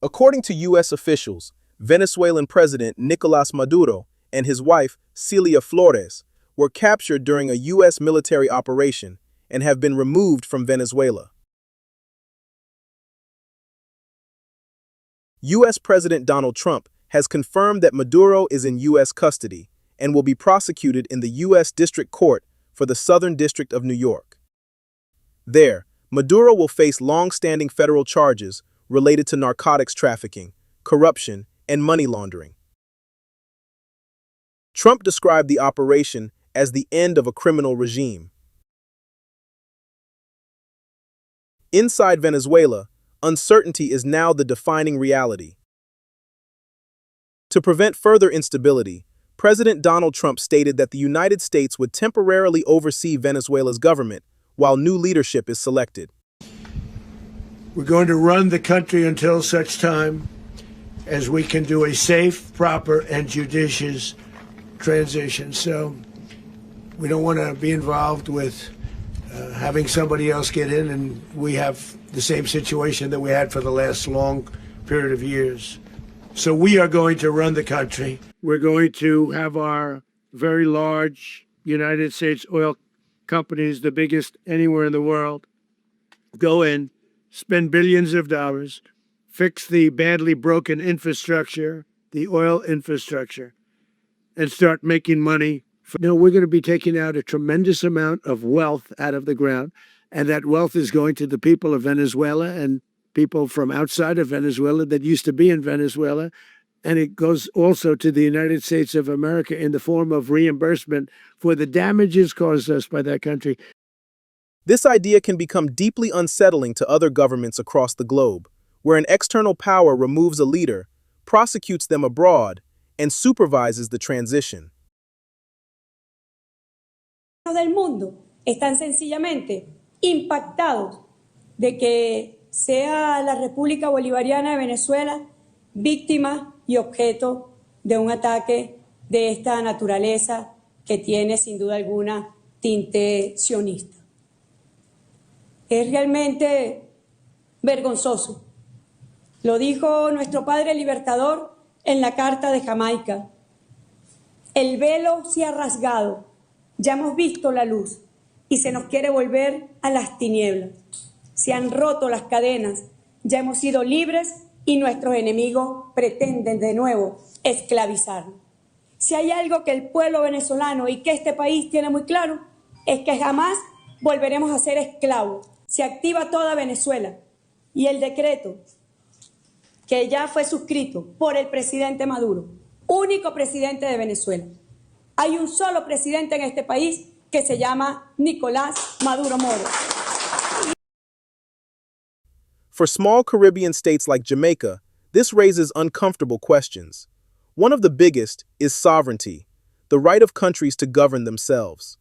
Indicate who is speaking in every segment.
Speaker 1: According to U.S. officials, Venezuelan President Nicolas Maduro and his wife, Cilia Flores, were captured during a U.S. military operation and have been removed from Venezuela. U.S. President Donald Trump has confirmed that Maduro is in U.S. custody and will be prosecuted in the U.S. District Court for the Southern District of New York. There, Maduro will face long-standing federal charges related to narcotics trafficking, corruption, and money laundering. Trump described the operation as the end of a criminal regime. Inside Venezuela, uncertainty is now the defining reality. To prevent further instability, President Donald Trump stated that the United States would temporarily oversee Venezuela's government while new leadership is selected.
Speaker 2: We're going to run the country until such time as we can do a safe, proper, and judicious transition. So we don't want to be involved with having somebody else get in, and we have the same situation that we had for the last long period of years. So we are going to run the country. We're going to have our very large United States oil companies, the biggest anywhere in the world, go in, spend billions of dollars, fix the badly broken infrastructure, the oil infrastructure, and start making money. We're going to be taking out a tremendous amount of wealth out of the ground, and that wealth is going to the people of Venezuela and people from outside of Venezuela that used to be in Venezuela. And it goes also to the United States of America in the form of reimbursement for the damages caused us by that country.
Speaker 1: This idea can become deeply unsettling to other governments across the globe, where an external power removes a leader, prosecutes them abroad, and supervises the transition.
Speaker 3: Del mundo están sencillamente impactados de que sea la República Bolivariana de Venezuela víctima y objeto de un ataque de esta naturaleza que tiene sin duda alguna tinte sionista. Es realmente vergonzoso. Lo dijo nuestro padre libertador en la Carta de Jamaica. El velo se ha rasgado, ya hemos visto la luz y se nos quiere volver a las tinieblas. Se han roto las cadenas, ya hemos sido libres y nuestros enemigos pretenden de nuevo esclavizarnos. Si hay algo que el pueblo venezolano y que este país tiene muy claro, es que jamás volveremos a ser esclavos. Se activa toda Venezuela y el decreto que ya fue suscrito por el presidente Maduro, único presidente de Venezuela. Hay un solo presidente en este país que se llama Nicolas Maduro Moro.
Speaker 1: For small Caribbean states like Jamaica, this raises uncomfortable questions. One of the biggest is sovereignty, the right of countries to govern themselves.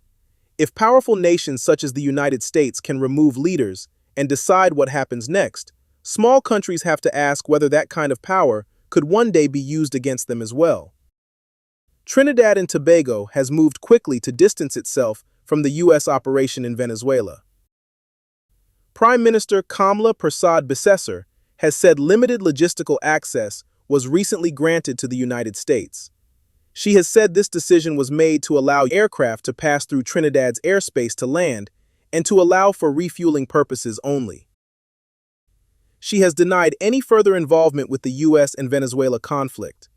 Speaker 1: If powerful nations such as the United States can remove leaders and decide what happens next, small countries have to ask whether that kind of power could one day be used against them as well. Trinidad and Tobago has moved quickly to distance itself from the U.S. operation in Venezuela. Prime Minister Kamla Persad-Bissessar has said limited logistical access was recently granted to the United States. She has said this decision was made to allow aircraft to pass through Trinidad's airspace to land and to allow for refueling purposes only. She has denied any further involvement with the U.S. and Venezuela conflict.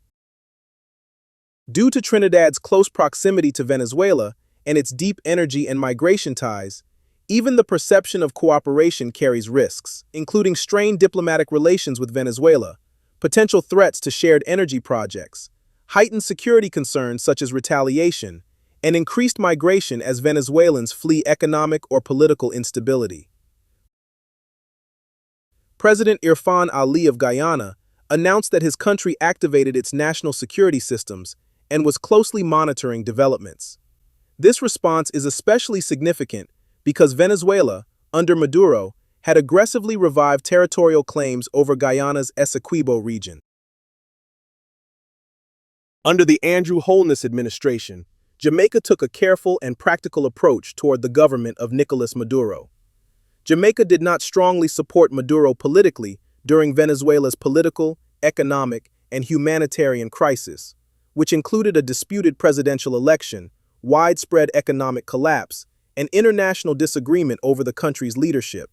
Speaker 1: Due to Trinidad's close proximity to Venezuela and its deep energy and migration ties, even the perception of cooperation carries risks, including strained diplomatic relations with Venezuela, potential threats to shared energy projects, heightened security concerns such as retaliation, and increased migration as Venezuelans flee economic or political instability. President Irfan Ali of Guyana announced that his country activated its national security systems and was closely monitoring developments. This response is especially significant because Venezuela, under Maduro, had aggressively revived territorial claims over Guyana's Essequibo region. Under the Andrew Holness administration, Jamaica took a careful and practical approach toward the government of Nicolas Maduro. Jamaica did not strongly support Maduro politically during Venezuela's political, economic, and humanitarian crisis, which included a disputed presidential election, widespread economic collapse, and international disagreement over the country's leadership.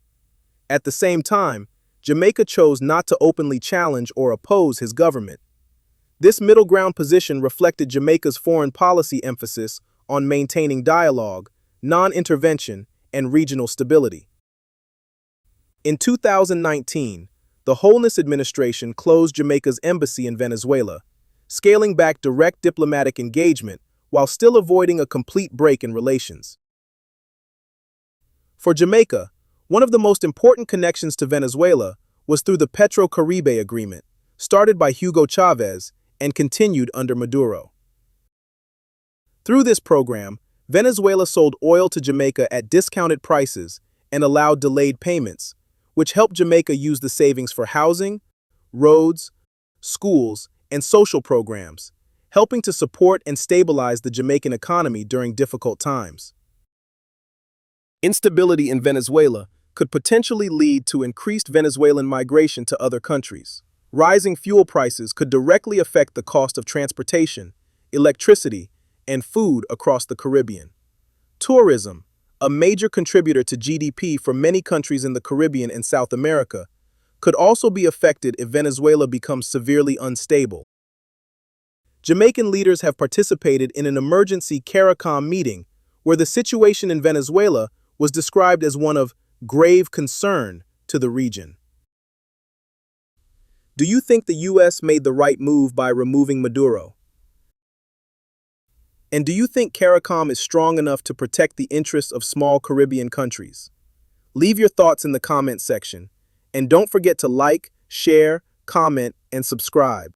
Speaker 1: At the same time, Jamaica chose not to openly challenge or oppose his government. This middle ground position reflected Jamaica's foreign policy emphasis on maintaining dialogue, non-intervention, and regional stability. In 2019, the Holness administration closed Jamaica's embassy in Venezuela, scaling back direct diplomatic engagement while still avoiding a complete break in relations. For Jamaica, one of the most important connections to Venezuela was through the Petro-Caribe Agreement, started by Hugo Chavez and continued under Maduro. Through this program, Venezuela sold oil to Jamaica at discounted prices and allowed delayed payments, which helped Jamaica use the savings for housing, roads, schools, and social programs, helping to support and stabilize the Jamaican economy during difficult times. Instability in Venezuela could potentially lead to increased Venezuelan migration to other countries. Rising fuel prices could directly affect the cost of transportation, electricity, and food across the Caribbean. Tourism, a major contributor to GDP for many countries in the Caribbean and South America, could also be affected if Venezuela becomes severely unstable. Jamaican leaders have participated in an emergency CARICOM meeting where the situation in Venezuela was described as one of grave concern to the region. Do you think the U.S. made the right move by removing Maduro? And do you think CARICOM is strong enough to protect the interests of small Caribbean countries? Leave your thoughts in the comment section, and don't forget to like, share, comment, and subscribe.